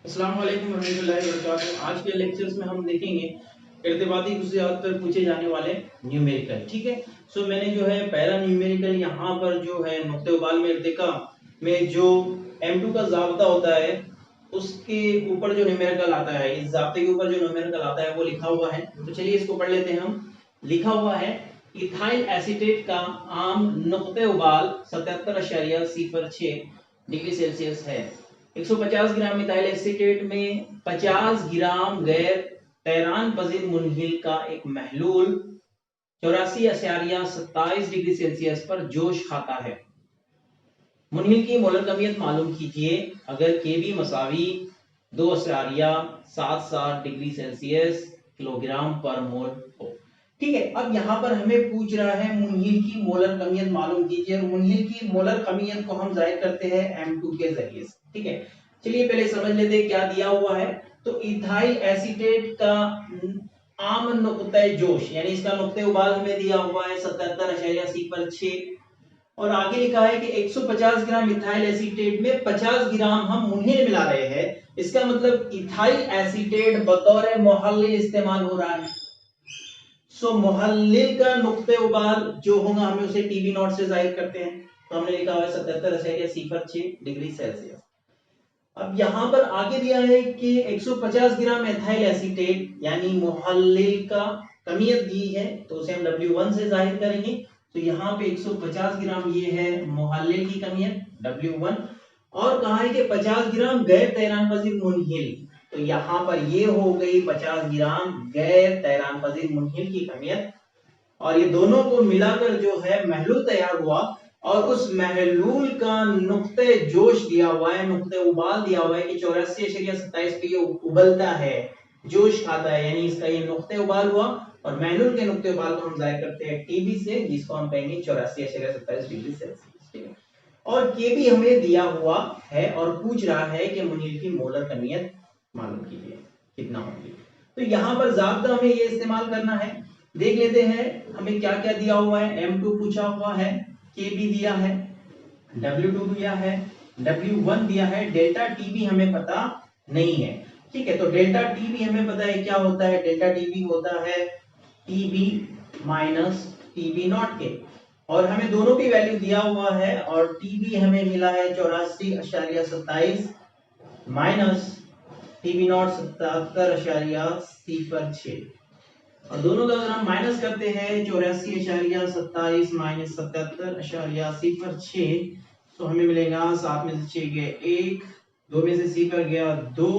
अस्सलाम वालेकुम रहमतुल्लाहि व बरकातहू। आज के लेक्चर्स में हम देखेंगे इर्तिबाती खुसूसियात पर पूछे जाने वाले न्यूमेरिकल। ठीक है, सो मैंने जो है पहला न्यूमेरिकल यहाँ पर जो है नुक्ते उबाल में इर्तिका में जो M2 का ज़ाब्ता होता है उसके ऊपर जो न्यूमेरिकल आता है, इस ज़ाब्ते के ऊपर जो न्यूमेरिकल आता है वो लिखा हुआ है। तो चलिए इसको पढ़ लेते हैं हम। लिखा हुआ है इथाइल एसीटेट का आम नुक्ते उबाल 77.06 डिग्री सेल्सियस है। 150 ग्राम मिथाइल एसीटेट में 50 ग्राम गैर तैरान पजीर मुनहिल का एक महलूल 84.27 डिग्री सेल्सियस पर जोश खाता है। मुनहिल की मोलर कमियत मालूम कीजिए अगर Kb मसावी 2.77 डिग्री सेल्सियस किलोग्राम पर मोल हो। ठीक है, अब यहाँ पर हमें पूछ रहा है मुनहिल की मोलर कमियत मालूम कीजिए और मुनहिल की मोलर कमियत को हम जाहिर करते हैं M2 के जरिए से। ठीक है, चलिए पहले समझ लेते हैं क्या दिया हुआ है। तो इथाइल एसीटेट का आम नुक्ते जोश यानी इसका नुक्ते उबाल हमें दिया हुआ है 77.06 और आगे लिखा है कि 150 ग्राम इथाइल एसीटेट में 50 ग्राम हम मुनहिल मिला रहे हैं। इसका मतलब इथाइल एसीटेट बतौर मुहल्लिल इस्तेमाल हो रहा है। सो मुहल्लिल का नुक्ते उबाल जो होगा हमें उसे टीबी नॉट से जाहिर करते हैं। तो हमने लिखा हुआ है 77.06 डिग्री सेल्सियस। अब यहाँ पर आगे दिया है कि 150 ग्राम एथाइल एसीटेट यानी मुहल्लिल का कमियत दी है तो उसे हम W1 से जाहिर करेंगे। तो यहाँ पे 150 ग्राम ये है मुहल्लिल की कमियत W1 और कहा है कि 50 ग्राम गैर तैरान पजीर मुनहिल। तो यहाँ पर ये हो गई 50 ग्राम गैर तैरान पजीर मुनहिल की कमियत और ये दोनों को मिलाकर जो है महलूल तैयार हुआ और उस महलूल का नुक्ते जोश दिया हुआ है, नुक्ते उबाल दिया हुआ है कि 84.27 पे ये उबलता है, जोश खाता है, यानी इसका ये नुक्ते उबाल हुआ और महलूल के नुक्ते उबाल को हम जाहिर करते हैं टीबी से जिसको हम कहेंगे 84.27 डिग्री सेल्सियस। ठीक है, और केबी हमें दिया हुआ है और पूछ रहा है कि मुनहिल की मोलर कमियत मालूम कीजिए कितना होगी। तो यहाँ पर ज़ाब्ता हमें ये इस्तेमाल करना है। देख लेते हैं हमें क्या क्या दिया हुआ है। M2 पूछा हुआ है, Kb दिया है, W2 दिया है, W1 दिया है, डेल्टा Tb हमें पता नहीं है। ठीक है, तो डेल्टा Tb हमें पता है क्या होता है। डेल्टा Tb होता है Tb माइनस Tb नॉट के और हमें दोनों की वैल्यू दिया हुआ है और Tb हमें मिला है 84.27 माइनस Tb नॉट 77.06 और दोनों का अगर हम माइनस करते हैं 84.27 माइनस 77.06 तो हमें मिलेगा 7 में से 6 गए 1, 2 में से 0 गया 2,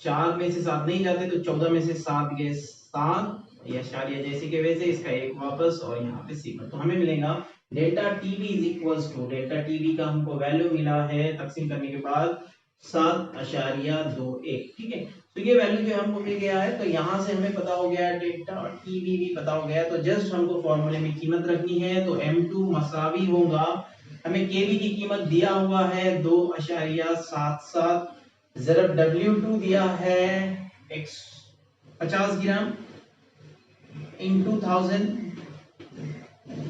4 में से 7 नहीं जाते तो 14 में से 7 गए 7 या इशारिया जैसे के वैसे इसका एक वापस और यहाँ पे 0। तो हमें मिलेगा delta TB is equals to delta TB का हमको वैल्यू मिला है तकसीम करने के बाद 7.21। ठीक है, तो ये वैल्यू जो हमको मिल गया है तो यहाँ से हमें पता हो गया है डेल्टा और टीबी भी पता हो गया है। तो जस्ट हमको फॉर्मूले में कीमत रखनी है। तो M2 मसावी होगा, हमें केबी की कीमत दिया हुआ है 2.77 ज़रब W2 दिया है 50 ग्राम इन 2000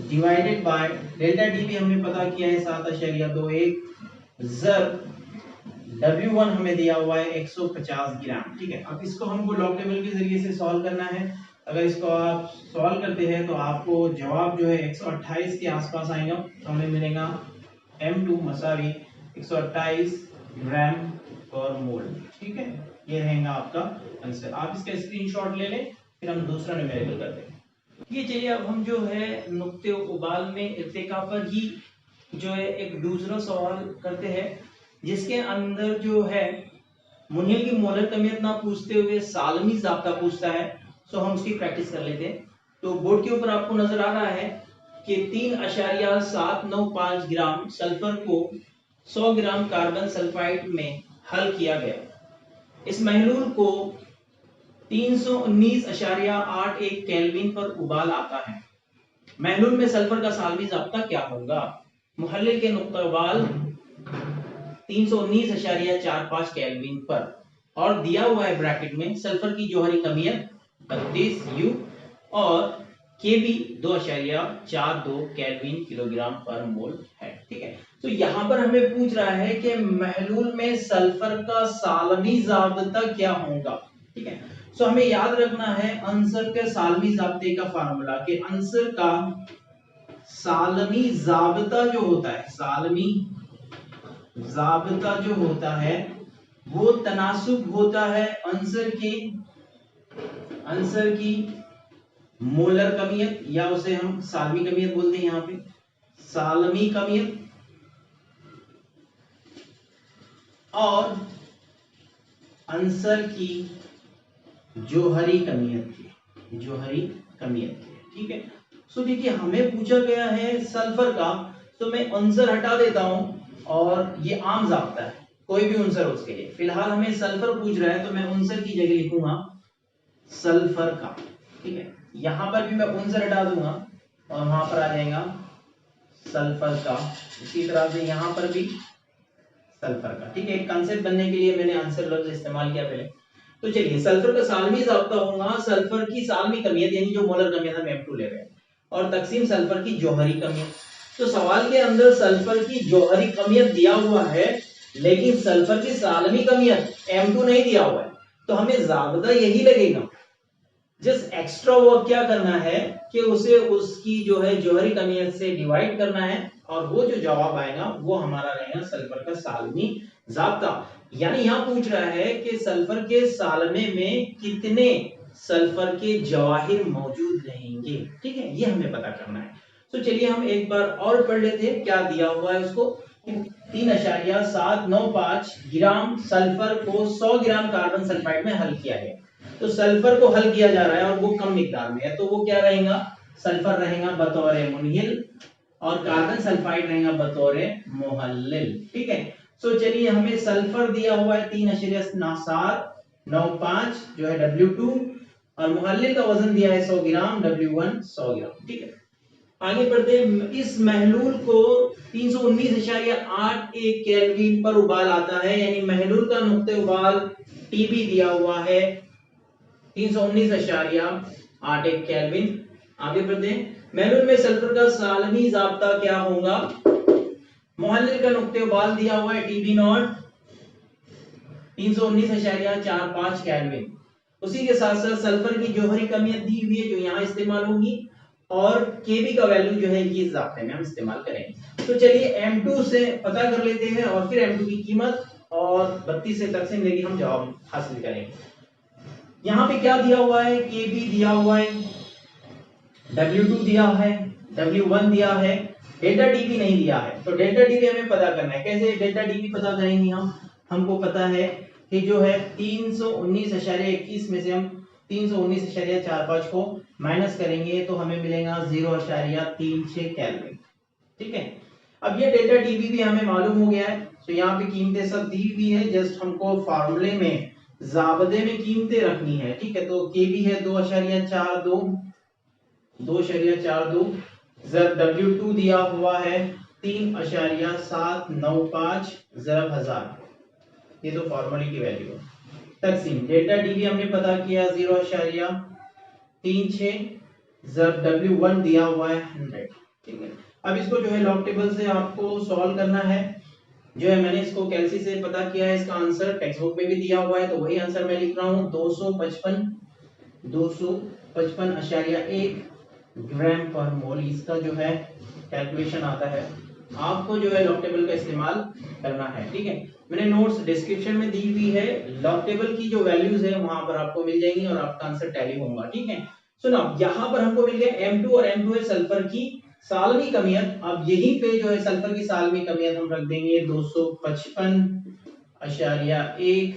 डिवाइडेड बाय डेल्टा टीबी हमने पता किया है 7.21 ज़रब W1 हमें दिया हुआ है 150 ग्राम। ठीक है, अब इसको हमको लॉग टेबल के जरिए से सॉल्व करना है। अगर इसको आप सॉल्व करते हैं तो आपको जवाब जो है 128 के आसपास आएगा। तो हमें मिलेगा M2 मसावी 128 ग्राम पर मोल। ठीक है, ये रहेगा आपका आंसर। आप इसका स्क्रीनशॉट ले लें फिर हम दूसरा न्यूमेरिकल करते हैं। ये चलिए अब हम जो है नुक्ते उबाल में इर्तिका पर ही जो है एक दूसरा सवाल करते हैं जिसके अंदर जो है मुनहिल की मोलर कमियत ना पूछते हुए सालमी ज़ाब्ता पूछता है। सो हम उसकी प्रैक्टिस कर लेते हैं। तो बोर्ड के ऊपर आपको नजर आ रहा है कि 3.795 ग्राम सल्फर को 100 ग्राम कार्बन सल्फाइड में हल किया गया। इस महलूल को 319.81 केल्विन पर उबाल आता है। महलूल में सल्फर का सालमी ज़ाब्ता क्या होगा। मुहल्लिल के नुक्ता उबाल 319.45 केल्विन पर और दिया हुआ है ब्रैकेट में सल्फर की जौहरी कमियत 32 U और Kb 2.42 केल्विन किलोग्राम पर मोल है। ठीक है। तो यहाँ पर हमें पूछ रहा है कि महलूल में सल्फर का सालमी ज़ाब्ता क्या होगा, ठीक है। सो हमें याद रखना है आंसर के सालमी ज़ाब्ते का फार्मूला, कि आंसर का सालमी ज़ाब्ता जो होता है, सालमी ज़ाब्ता जो होता है वो तनासुब होता है आंसर की मोलर कमियत, या उसे हम सालमी कमियत बोलते हैं यहाँ पे, सालमी कमियत, और आंसर की जौहरी कमियत की, जौहरी कमियत की, ठीक है। सो देखिए हमें पूछा गया है सल्फर का, तो मैं आंसर हटा देता हूं और ये आम ज़ाब्ता है, कोई भी आंसर उसके लिए। फिलहाल हमें सल्फर पूछ रहा है तो मैं आंसर की जगह लिखूंगा सल्फर का, ठीक है। यहां पर भी मैं आंसर हटा दूंगा और वहां पर आ जाएगा सल्फर का। इसी तरह से यहां पर भी सल्फर का, ठीक है। एक कांसेप्ट बनने के लिए मैंने आंसर लफ्ज इस्तेमाल किया पहले। तो चलिए सल्फर का सालमी ज़ाब्ता होगा सल्फर की सालमी कमियत, यानी जो मोलर कमियत हम M2 ले रहे हैं, और तकसीम सल्फर की जौहरी कमियत। तो सवाल के अंदर सल्फर की जौहरी कमियत दिया हुआ है, लेकिन सल्फर की सालमी कमियत M2 नहीं दिया हुआ है, तो हमें ज़ाब्ता यही लगेगा। जस्ट एक्स्ट्रा वर्क क्या करना है कि उसे उसकी जो है जौहरी कमियत से डिवाइड करना है, और वो जो जवाब आएगा वो हमारा रहेगा सल्फर का सालमी ज़ाब्ता। यानी यहाँ पूछ रहा है कि सल्फर के सालमे में कितने सल्फर के जवाहिर मौजूद रहेंगे, ठीक है, ये हमें पता करना है। तो चलिए हम एक बार और पढ़ लेते हैं क्या दिया हुआ है उसको। 3.795 ग्राम सल्फर को 100 ग्राम कार्बन सल्फाइड में हल किया गया। तो सल्फर को हल किया जा रहा है और वो कम मिकदार में है, तो वो क्या रहेगा, सल्फर रहेगा बतौर मुनहिल और कार्बन सल्फाइड रहेगा बतौर मुहल्लिल, ठीक है। सो चलिए हमें सल्फर दिया हुआ है 3.795 जो है W2, और मुहल्लिल का वजन दिया है 100 ग्राम, W1 100 ग्राम, ठीक है। आगे बढ़ते हैं। इस महलूल को 319.81 केल्विन पर उबाल आता है, यानी महलूल का नुक्ते उबाल TB दिया हुआ है 319.81 केल्विन। आगे बढ़ते हैं। महलूल में सल्फर का सालमी ज़ाब्ता क्या होगा। मुहल्लिल का नुक्ते उबाल दिया हुआ है TB नॉट 319.45 केल्विन। उसी के साथ साथ सल्फर की जौहरी कमियत दी हुई है जो यहाँ इस्तेमाल होगी, और Kb का वैल्यू जो है ये ज़ाब्ते में हम इस्तेमाल करेंगे। तो चलिए M2 से पता कर लेते हैं और फिर M2 की कीमत और 32 से तकसीम लेके हम जवाब हासिल करेंगे। यहाँ पे क्या दिया हुआ है, Kb दिया हुआ है, W2 दिया है, W1 दिया है, डेल्टा DB नहीं दिया है। तो डेल्टा DB हमें पता करना है। कैसे डेल्टा DB पता करेंगे हम, हमको पता है कि जो है 319.21 में से हम 319.45 को माइनस करेंगे तो हमें मिलेगा 0.36 केल्विन, ठीक है। अब ये डेल्टा DB भी हमें मालूम हो गया है, तो यहाँ पे कीमतें सब दी हुई है, जस्ट हमको फार्मूले में ज़ाब्ते में कीमतें रखनी है, ठीक है। तो Kb है 2.42 जब W2 दिया हुआ है 3.795 ज़रब 1000, ये तो फॉर्मूले की वैल्यू है। तकसीम डेल्टा DB हमने पता किया 0.36 जब W1 दिया हुआ है 100, ठीक है। अब इसको जो है लॉग टेबल से आपको सॉल्व करना है। जो है मैंने इसको कैलसी से पता किया है, इसका आंसर टेक्स्ट बुक में भी दिया हुआ है, तो वही आंसर मैं लिख रहा हूँ 255.1 ग्राम पर मोल, इसका जो है कैलकुलेशन आता है। आपको जो है लॉग टेबल का इस्तेमाल करना है, ठीक है। मैंने नोट्स डिस्क्रिप्शन में दी हुई है, लॉग टेबल की जो वैल्यूज है वहां पर आपको मिल जाएंगी और आपका आंसर टैली होगा, ठीक है। सुनो यहाँ पर हमको मिल गया M2 और M2 है सल्फर की सालमी कमियत। अब यहीं पे जो है सल्फर की सालमी कमियत हम रख देंगे 255.1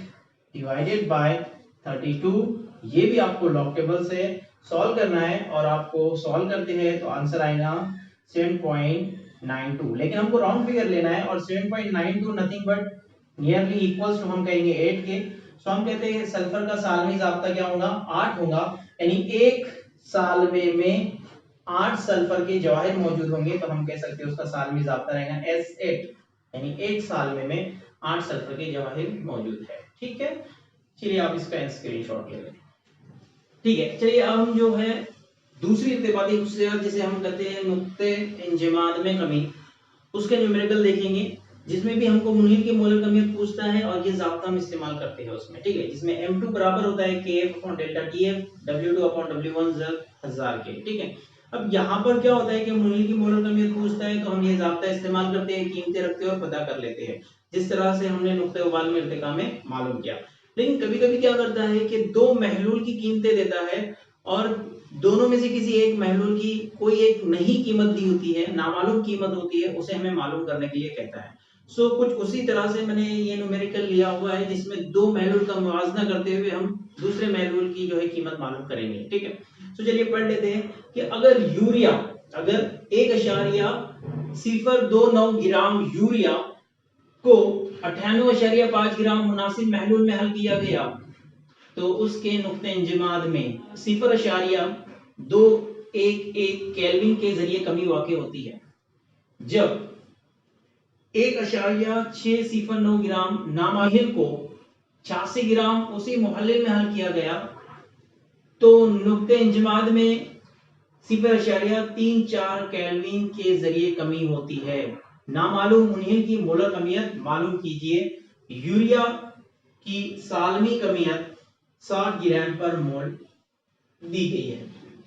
डिवाइडेड बाय 32। ये भी आपको लॉग टेबल से सॉल्व करना है, और आपको सॉल्व करते हैं तो आंसर आएगा 7.92, लेकिन हमको राउंड फिगर लेना है, और 7.92 nothing but nearly equals to हम कहेंगे 8 के। सो हम कहते हैं सल्फर का सालमी ज़ाब्ता क्या होगा, 8 होगा, यानी एक सालमे में 8 सल्फर के जवाहिर मौजूद होंगे, तो हम कह सकते हैं उसका सालमी ज़ाब्ता रहेगा S8, यानी एक सालमे में 8 सल्फर के जवाहिर मौजूद है, ठीक है। चलिए आप इसका स्क्रीनशॉट ले लें, ठीक है। चलिए अब हम जो है दूसरी इत्तेफाकी खसूसियत जिसे हम कहते हैं नुक्ते इंजमाद में कमी, उसके न्यूमेरिकल देखेंगे, जिसमें भी हमको मुनीर की मोलर कमियत पूछता है और ये ज़ाब्ता हम इस्तेमाल करते हैं उसमें, ठीक है, जिसमें M2 बराबर होता है KF upon delta TF, W2 upon W1 ज़र 1000 के, ठीक है। अब यहाँ पर क्या होता है कि मुनीर की मोलर कमियत पूछता है तो हम ये ज़ाब्ता इस्तेमाल करते हैं, कीमतें रखते हैं और पता कर लेते हैं, जिस तरह से हमने नुक्ते उबाल में इर्तिका में मालूम किया। लेकिन कभी कभी क्या करता है कि दो महलूल की कीमतें देता है और दोनों में से किसी एक महलूल की कोई एक नई कीमत दी होती है, नामालूम कीमत होती है, उसे हमें मालूम करने के लिए कहता है। कुछ उसी तरह से मैंने ये न्यूमेरिकल लिया हुआ है जिसमें दो महलूल का मुवाजना करते हुए हम दूसरे महलूल की जो है कीमत मालूम करेंगे, ठीक है। चलिए पढ़ लेते हैं कि अगर यूरिया, अगर 1.09 ग्राम यूरिया को 98.5 ग्राम मुनासिब महलूल में हल किया गया तो उसके नुक्ते इंजमाद में 0.211 केल्विन के जरिए कमी वाक़ होती है। जब 1.609 ग्राम नामाहिल को 86 ग्राम उसी मुहल्लिल में हल किया गया तो नुक्ते इंजमाद में 0.34 केल्विन के जरिए कमी होती है। नामालूम मुनील की मोलर कमियत मालूम कीजिए। यूरिया की सालमी कमियत 60 ग्राम पर मोल दी गई है।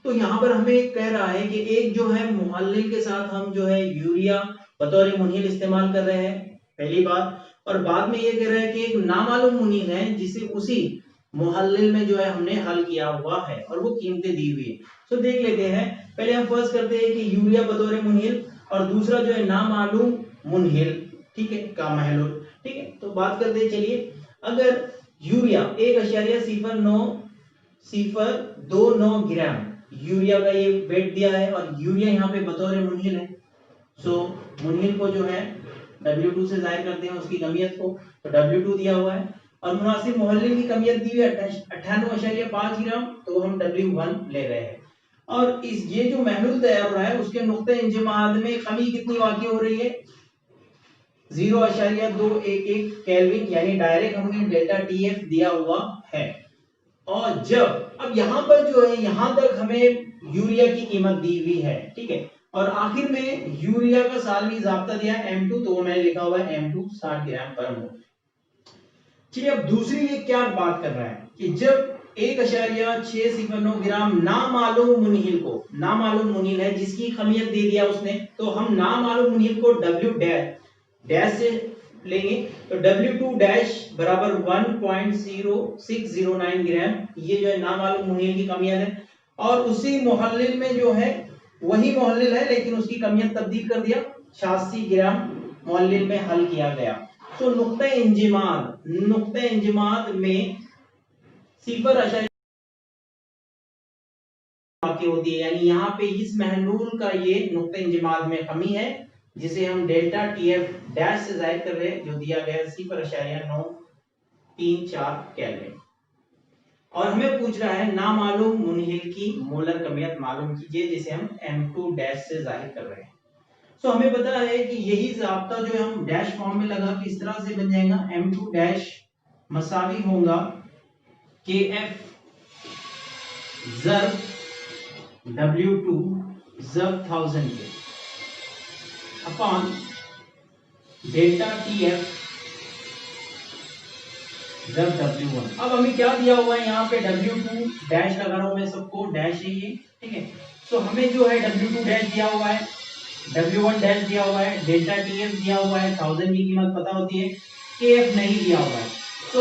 तो यहाँ पर हमें कह रहा है कि एक जो है मुहल्लिल के साथ हम जो है यूरिया बतौर मुनील इस्तेमाल कर रहे हैं, पहली बात, और बाद में ये कह रहा है कि एक नामालूम मुनील है जिसे उसी मुहल्लिल में जो है हमने हल किया हुआ है और वो कीमतें दी हुई है। तो देख लेते हैं, पहले हम फर्स्ट करते हैं कि यूरिया बतौर मुनील और दूसरा जो है नामालूम मुनहिल, ठीक है, का महलूल, ठीक है। तो बात करते हैं, चलिए, अगर यूरिया 1.029 ग्राम यूरिया का ये वेट दिया है और यूरिया यहाँ पे बतौर मुनहिल है, मुनहिल को जो है W2 से जाहिर करते हैं उसकी कमियत को, तो W2 दिया हुआ है और मुनासिब मुहल्लिल की कमियत दी हुई है 98.5 ग्राम, तो हम W1 ले रहे हैं। और इस ये जो महलूल तैयार हो रहा है उसके नुक्ते इंजमाद में कमी कितनी वाक़ई हो रही है? 0.211 केल्विन, यानी डायरेक्ट हमने डेल्टा TF दिया हुआ है। और जब अब यहाँ पर जो है यहाँ तक हमें यूरिया की कीमत दी हुई है, ठीक है, और आखिर में यूरिया का सालमी ज़ाब्ता दिया है M2, तो मैंने लिखा हुआ है M2 60 ग्राम पर मोल। चलिए, अब दूसरी ये क्या बात कर रहा है कि जब 1.609 ग्राम नामालूम मुनील को, नामालूम मुनील है जिसकी कमियत दे दिया उसने, तो हम नामालूम मुनील को W डैश से लेंगे, तो W2 डैश बराबर 1.0609 ग्राम, ये जो है नामालूम मुनील की कमियत है। और उसी मुहल्लिल में जो है वही मुहल्लिल है लेकिन उसकी कमियत तब्दील कर दिया, 86 ग्राम मुहल्लिल में हल किया गया। तो नुक्ते इंजमाद में 0.0 होती है, यानी यहाँ पे इस महलूल का ये नुक्ते इंजमाद में कमी है जिसे हम डेल्टा TF डैश से जाहिर कर रहे हैं, जो दिया गया 0.934 केल्विन। और हमें पूछ रहा है नामालूम मुनहिल की मोलर कमियत मालूम कीजिए, जिसे हम M2 डैश से जाहिर कर रहे हैं। हमें पता है कि यही ज़ाब्ता जो है हम डैश फॉर्म में लगा के इस तरह से बन जाएगा, M2 डैश मसावी होगा KF ज़र W2 ज़र 1000 के अपॉन डेल्टा TF ज़र W1। अब हमें क्या दिया हुआ है यहाँ पे W2 डैश लगा रहा हूं मैं, सबको डैश है ये, ठीक है। हमें जो है W2 डैश दिया हुआ है, W1 डैश दिया हुआ है, डेल्टा TF दिया हुआ है, 1000 की कीमत पता होती है, KF नहीं दिया हुआ है।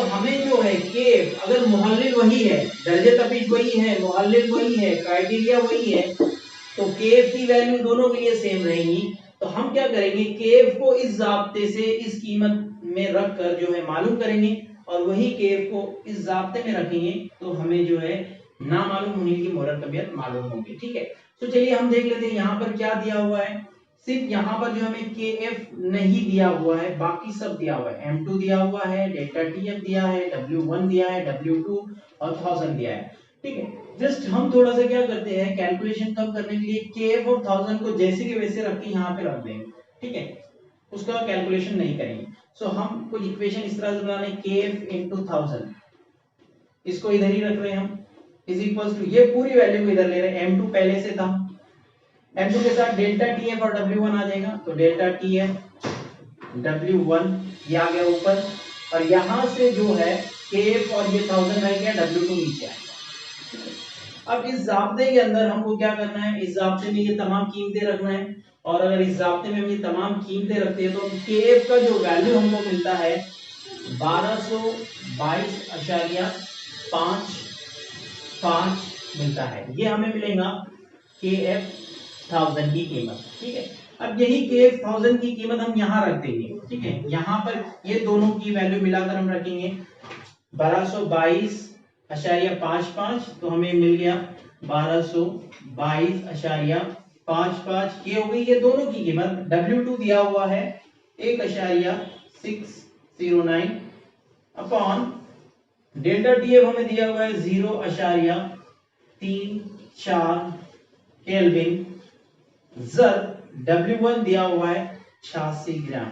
हमें जो है KF, अगर मुहल्लिल वही है, दर्जे तफीज वही है, मुहल्लिल वही है, क्राइटेरिया वही है, तो KF की वैल्यू दोनों के लिए सेम रहेगी। तो हम क्या करेंगे, KF को इस ज़ाब्ते से इस कीमत में रख कर जो है मालूम करेंगे और वही KF को इस ज़ाब्ते में रखेंगे, तो हमें जो है नामालूम मुनील की मोलर कमियत मालूम होगी, ठीक है। चलिए हम देख लेते हैं यहाँ पर क्या दिया हुआ है। सिर्फ यहाँ पर जो हमें KF नहीं दिया हुआ है, बाकी सब दिया हुआ है, M2 दिया हुआ है, डेल्टा TF दिया है, W1 दिया है, W2 और 1000 दिया है, ठीक है। जस्ट हम थोड़ा सा क्या करते हैं, कैलकुलेशन कम करने के लिए KF और 1000 को जैसे के वैसे रख के यहाँ पे रख देंगे, ठीक है, उसका कैलकुलेशन नहीं करेंगे। हम कुछ इक्वेशन इस तरह से बना रहे हैं, KF into 1000, इसको इधर ही रख रहे हैं हम, इज इक्वल्स टू, ये पूरी वैल्यू को इधर ले रहे हैं, M2 पहले से था, M2 के साथ डेल्टा TF और W1 आ जाएगा, तो डेल्टा TF W1 ये आ गया ऊपर, और यहां से जो है KF और ये 1000 रह गया, W2 नीचे आएगा। अब इस ज़ाब्ते के अंदर हमको क्या करना है, इस ज़ाब्ते में ये तमाम कीमतें रखना है, और अगर इस ज़ाब्ते में हम ये तमाम कीमतें रखते हैं तो KF का जो वैल्यू हमको मिलता है 1222.55 मिलता है, ये हमें मिलेगा KF 1000 की कीमत। ठीक है, अब यही KF 1000 की कीमत हम यहाँ रख देंगे। ठीक है, यहाँ पर ये दोनों की वैल्यू मिलाकर हम रखेंगे 1222.55, तो हमें मिल गया 1222.55, ये हो गई ये दोनों की कीमत। W2 दिया हुआ है 1.609 अपॉन डेल्टा TF हमें दिया हुआ है 0.34 केल्विन, जर W1 दिया हुआ है 86 ग्राम।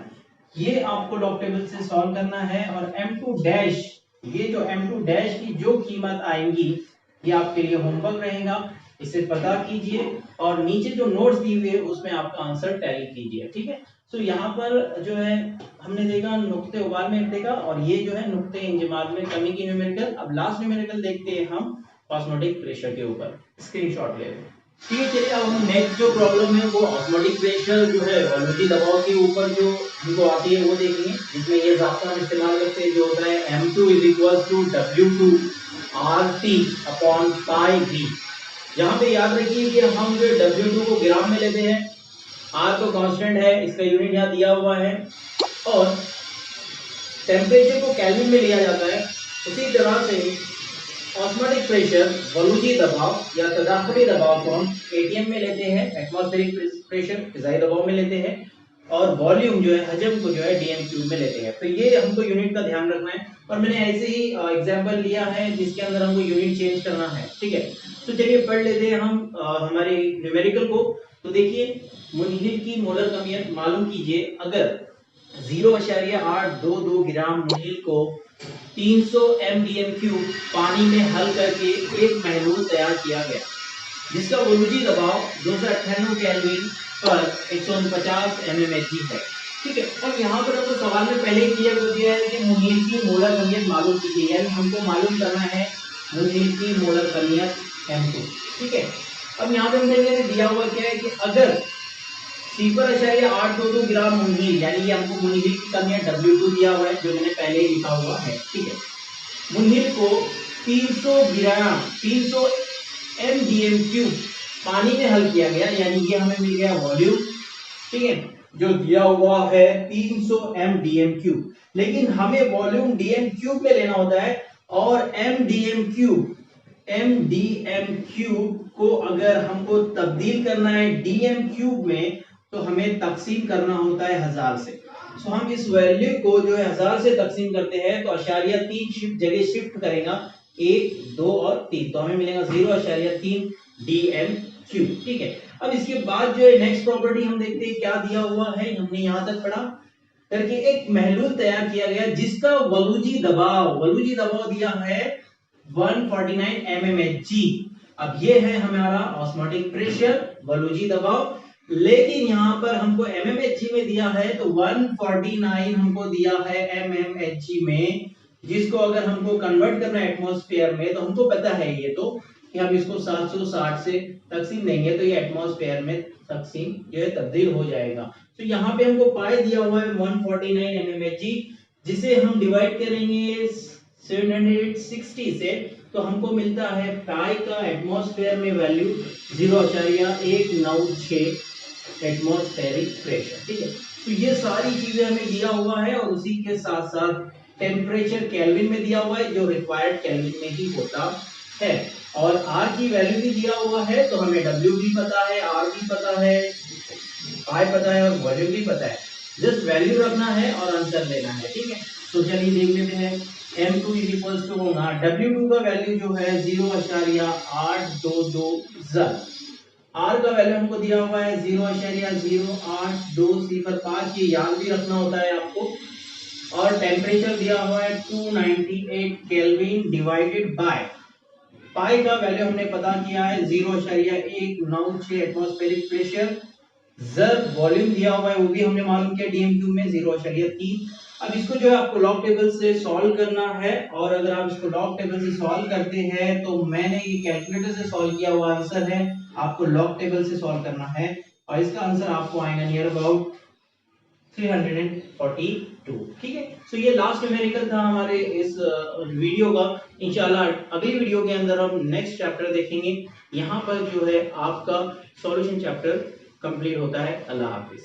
ये आपको लॉग टेबल से सॉल्व करना है, और M2 डैश, ये जो M2 डैश की जो कीमत आएंगी ये आपके लिए होमवर्क रहेगा, इसे पता कीजिए और नीचे जो नोट्स दी हुई है उसमें आपका आंसर टैली कीजिए। ठीक है, तो यहाँ पर जो है हमने देखा नुक्ते उबाल में देखा, और ये जो है नुक्ते इंजमाल में कमी की न्यूमेरिकल। अब लास्ट न्यूमेरिकल देखते हैं हम ऑस्मोटिक प्रेशर के ऊपर, स्क्रीनशॉट ले लें। ठीक है, चलिए अब हम नेक्स्ट जो प्रॉब्लम है वो ऑस्मोटिक प्रेशर जो है वॉल्यूमेट्रिक दबाव के ऊपर जो हमको आती है वो देखेंगे, जिसमें ये ज़ाब्ता हम इस्तेमाल करते हैं जो होता है M2 = W2 RT upon pi V। यहाँ पे याद रखिए कि हम जो W2 को ग्राम में लेते हैं, R तो कांस्टेंट है, इसका यूनिट यहाँ दिया हुआ है, और टेम्परेचर को केल्विन में लिया जाता है। उसी तरह से ऑस्मोटिक प्रेशर वॉल्यूमेट्रिक दबाव या तदाफुली दबाव को हम ATM में लेते हैं, एटमॉस्फेरिक प्रेशर फिजाई दबाव में लेते हैं, और वॉल्यूम जो है हजम को जो है DM³ में लेते हैं। तो ये हमको यूनिट का ध्यान रखना है, और मैंने ऐसे ही एग्जांपल लिया है जिसके अंदर हमको यूनिट चेंज करना है। ठीक है, तो चलिए पढ़ लेते हैं हम हमारे न्यूमेरिकल को। तो देखिए, मुनहिल की मोलर कमियत मालूम कीजिए। अगर 0.822 ग्राम मुनहिल को 300 mdm³ पानी में हल करके एक महलूल तैयार किया गया, जिसका वॉल्यूमेट्रिक दबाव 298 केल्विन पर 149 mmHg है। ठीक है, अब यहाँ पर हमको सवाल में पहले ही क्लियर कर दिया है कि मुनहिल की मोलर कमियत मालूम कीजिए, यानी हमको मालूम करना है मुनहिल की मोलर कमियत M2। ठीक है, अब यहाँ पे हमने दिया हुआ क्या है कि अगर 0.822 ग्राम मुनहिल, यानी ये हमको मुनहिल की कमियत W2 दिया हुआ है जो मैंने पहले ही लिखा हुआ है। ठीक है, मुनहिल को 300 mdm³ पानी में हल किया गया, यानी ये हमें मिल गया वॉल्यूम। ठीक है, जो दिया हुआ है 300 mdm³, लेकिन हमें वॉल्यूम DM³ में लेना होता है, और mdm³ को अगर हमको तब्दील करना है DM³ में तो हमें तकसीम करना होता है 1000 से। तो हम इस वैल्यू को जो है 1000 से तकसीम करते हैं तो 0.3 जगह शिफ्ट करेगा, 1, 2 और 3, तो हमें मिलेगा 0.3 DM³। ठीक है, अब इसके बाद जो है नेक्स्ट प्रॉपर्टी हम देखते हैं क्या दिया हुआ है, हमने यहां तक पढ़ा करके एक महलूल तैयार किया गया जिसका वॉल्यूमेट्रिक दबाव दिया है 149 mmHg। अब ये है हमारा ऑस्मोटिक प्रेशर, वॉल्यूमेट्रिक दबाव, लेकिन यहाँ पर हमको mmHg में दिया है, तो 149 हमको दिया है mmHg में, जिसको अगर हमको कन्वर्ट करना है एटमॉस्फेयर में तो हमको पता है ये तो कि हम इसको 760 से तकसीम देंगे तो ये एटमॉस्फेयर में तकसीम जो है तब्दील हो जाएगा। तो यहाँ पे हमको पाई दिया हुआ है 149 mmHg, जिसे हम डिवाइड करेंगे 760 से, तो हमको मिलता है पाई का एटमॉस्फेयर में वैल्यू 0.196 एटमॉस्फेरिक प्रेशर। ठीक है, तो ये सारी चीजें हमें दिया हुआ है, और उसी के साथ साथ टेम्परेचर केल्विन में दिया हुआ है जो रिक्वायर्ड केल्विन में ही होता है, और R की वैल्यू भी दिया हुआ है, तो हमें W भी पता है, R भी पता है, I पता है और वॉल्यूम भी पता है, जस्ट वैल्यू रखना है और आंसर लेना है। ठीक है, तो चलिए देख लेते हैं। M2 = होगा W2 का वैल्यू जो है 0.822 जर, R का वैल्यू हमको दिया हुआ है 0.0825, ये याद भी रखना होता है आपको, और टेम्परेचर दिया हुआ है 298 केल्विन डिवाइडेड बाय पाई का वैल्यू हमने पता किया है 0.196 एटमॉस्फेरिक प्रेशर, जर वॉल्यूम दिया हुआ है वो भी हमने मालूम किया डीएम क्यूब में 0.3। अब इसको जो है आपको लॉग टेबल से सॉल्व करना है, और अगर आप इसको लॉग टेबल से सॉल्व करते हैं तो मैंने ये कैलकुलेटर से सॉल्व किया हुआ आंसर है, आपको लॉग टेबल से सॉल्व करना है और इसका आंसर आपको आएगा नियर अबाउट 342। ठीक है, सो ये लास्ट न्यूमेरिकल था हमारे इस वीडियो का। इंशाल्लाह अगली वीडियो के अंदर हम नेक्स्ट चैप्टर देखेंगे। यहाँ पर जो है आपका सॉल्यूशन चैप्टर कंप्लीट होता है। अल्लाह हाफिज।